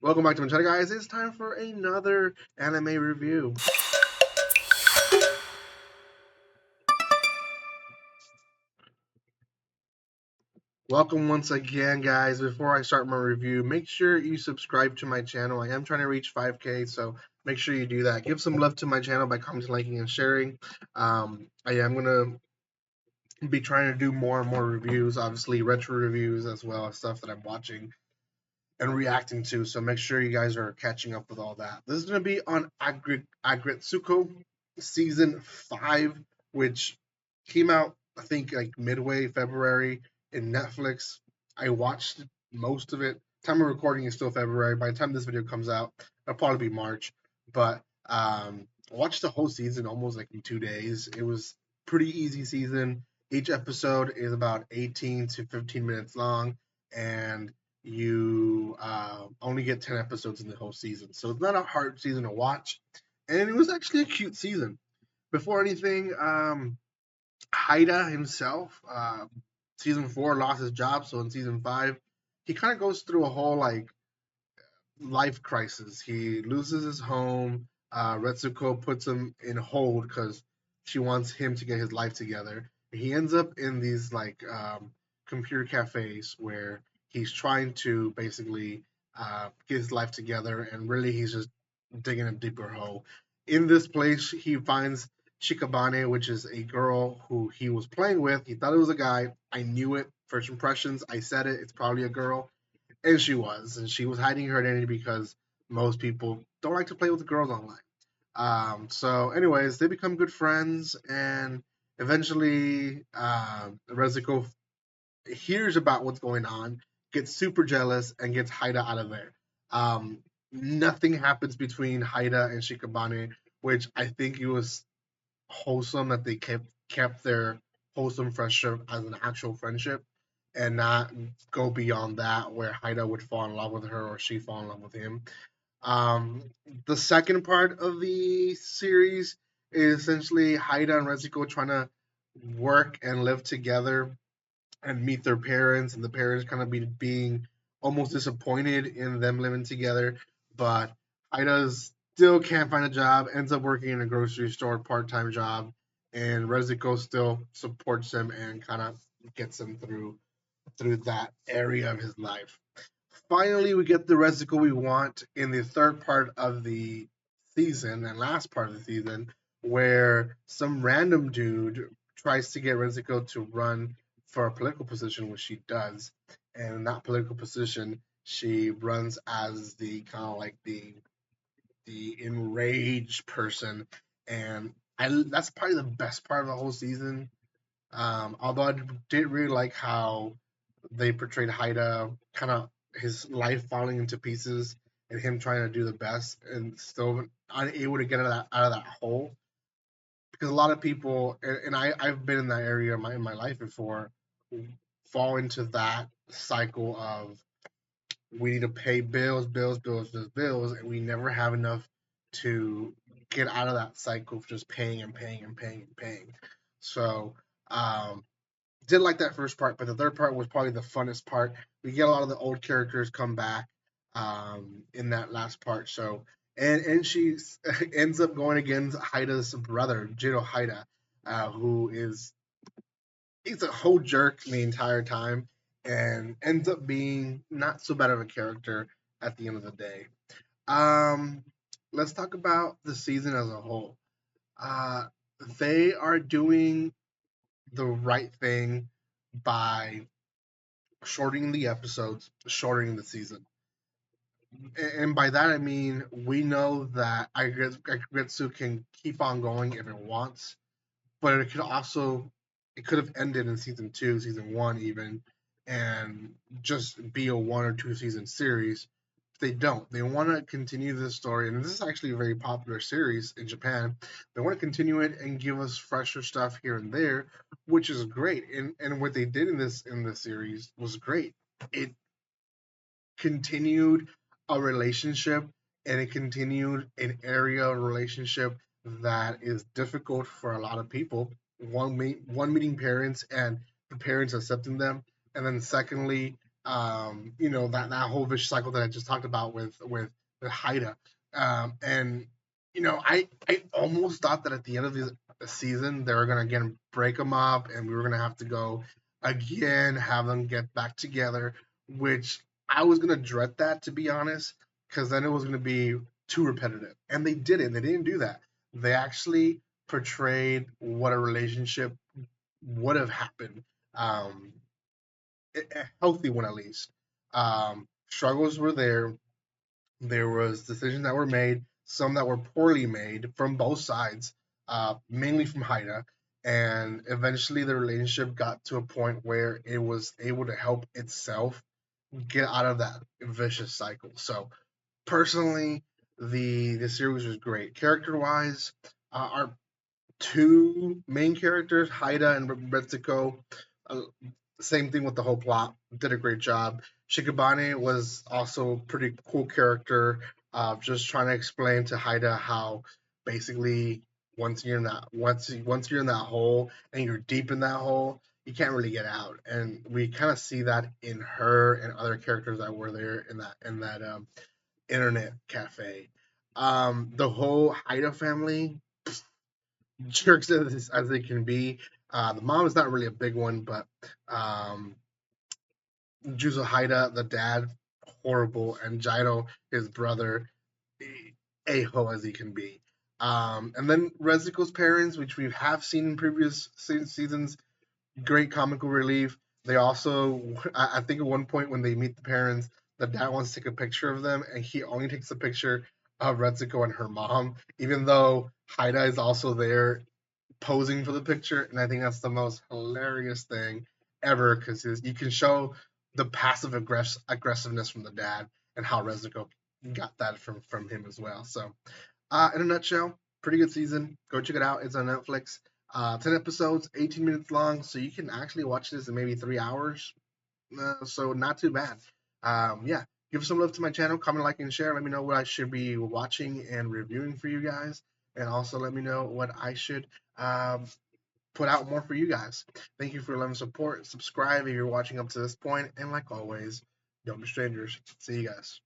Welcome back to my channel, guys. It's time for another anime review. Welcome once again, guys. Before I start my review, make sure you subscribe to my channel. I am trying to reach 5K, so make sure you do that. Give some love to my channel by commenting, liking, and sharing. I am going to be trying to do more and more reviews, obviously retro reviews as well as stuff that I'm watching and reacting to. So make sure you guys are catching up with all that. This is going to be on Agretsuko season 5, which came out, I think, like midway February in Netflix. I watched most of it. Time of recording is still February. By the time this video comes out, it'll probably be March. But I watched the whole season almost like in 2 days. It was pretty easy season. Each episode is about 18 to 15 minutes long, and you only get 10 episodes in the whole season. So it's not a hard season to watch. And it was actually a cute season. Before anything, Haida himself, season 4 lost his job. So in season 5, he kind of goes through a whole like life crisis. He loses his home. Retsuko puts him in hold because she wants him to get his life together. He ends up in these like computer cafes where he's trying to basically get his life together, and really he's just digging a deeper hole. In this place, he finds Shikabane, which is a girl who he was playing with. He thought it was a guy. I knew it. First impressions, I said it. It's probably a girl, and she was hiding her identity because most people don't like to play with girls online. So, anyways, they become good friends, and eventually, Rezuko hears about what's going on, gets super jealous, and gets Haida out of there. Nothing happens between Haida and Shikabane, which I think it was wholesome that they kept their wholesome friendship as an actual friendship and not go beyond that where Haida would fall in love with her or she fall in love with him. Um, the second part of the series is essentially Haida and Retsuko trying to work and live together and meet their parents, and the parents kind of being almost disappointed in them living together. But Ida still can't find a job, ends up working in a grocery store part time job, and Rezuko still supports him and kind of gets him through that area of his life. Finally, we get the Rezuko we want in the third part of the season and last part of the season, where some random dude tries to get Rezuko to run for a political position, which she does. And in that political position, she runs as the kind of like the enraged person, and that's probably the best part of the whole season. Although I did really like how they portrayed Haida, kind of his life falling into pieces and him trying to do the best and still unable to get out of that hole. Because a lot of people, and I've been in that area in my life before, fall into that cycle of we need to pay bills, bills, bills, bills, bills, and we never have enough to get out of that cycle of just paying and paying and paying and paying. So, did like that first part, but the third part was probably the funnest part. We get a lot of the old characters come back in that last part. So, and she ends up going against Haida's brother, Jiro Haida, who is he's a whole jerk the entire time, and ends up being not so bad of a character at the end of the day. Um, let's talk about the season as a whole. Uh, they are doing the right thing by shortening the episodes, shortening the season. And by that I mean we know that Agretsu can keep on going if it wants, but it could have ended in season 2, season 1 even, and just be a 1 or 2 season series. They don't. They want to continue this story, and this is actually a very popular series in Japan. They want to continue it and give us fresher stuff here and there, which is great. And what they did in this series was great. It continued a relationship, and it continued an area relationship that is difficult for a lot of people. One meeting parents and the parents accepting them, and then secondly, that whole vicious cycle that I just talked about with Haida. And I almost thought that at the end of the season they were gonna again break them up, and we were gonna have to go again, have them get back together, which I was gonna dread that, to be honest, because then it was gonna be too repetitive. And they didn't. They didn't do that. They actually portrayed what a relationship would have happened. Um, a healthy one at least. Struggles were there. There was decisions that were made, some that were poorly made from both sides, mainly from Haida. And eventually, the relationship got to a point where it was able to help itself get out of that vicious cycle. So, personally, the series was great. Character wise, our two main characters, Haida and Retsuko, uh, same thing with the whole plot. Did a great job. Shikabane was also a pretty cool character. Just trying to explain to Haida how basically once you're in that hole and you're deep in that hole, you can't really get out. And we kind of see that in her and other characters that were there in that internet cafe. The whole Haida family, jerks as they can be. The mom is not really a big one, but um, Juzo Haida, the dad, horrible, and Jiro, his brother, a ho as he can be. And then Rezuko's parents, which we have seen in previous seasons, great comical relief. They also, I think, at one point when they meet the parents, the dad wants to take a picture of them, and he only takes a picture of Retsuko and her mom, even though Haida is also there posing for the picture, and I think that's the most hilarious thing ever because you can show the passive aggressiveness from the dad and how Rezuko got that from him as well. So, in a nutshell, pretty good season. Go check it out. It's on Netflix. 10 episodes, 18 minutes long, so you can actually watch this in maybe 3 hours. So not too bad. Yeah, give some love to my channel, comment, like, and share. Let me know what I should be watching and reviewing for you guys, and also let me know what I should um, put out more for you guys. Thank you for your love and support. Subscribe if you're watching up to this point, and like always, don't be strangers. See you guys.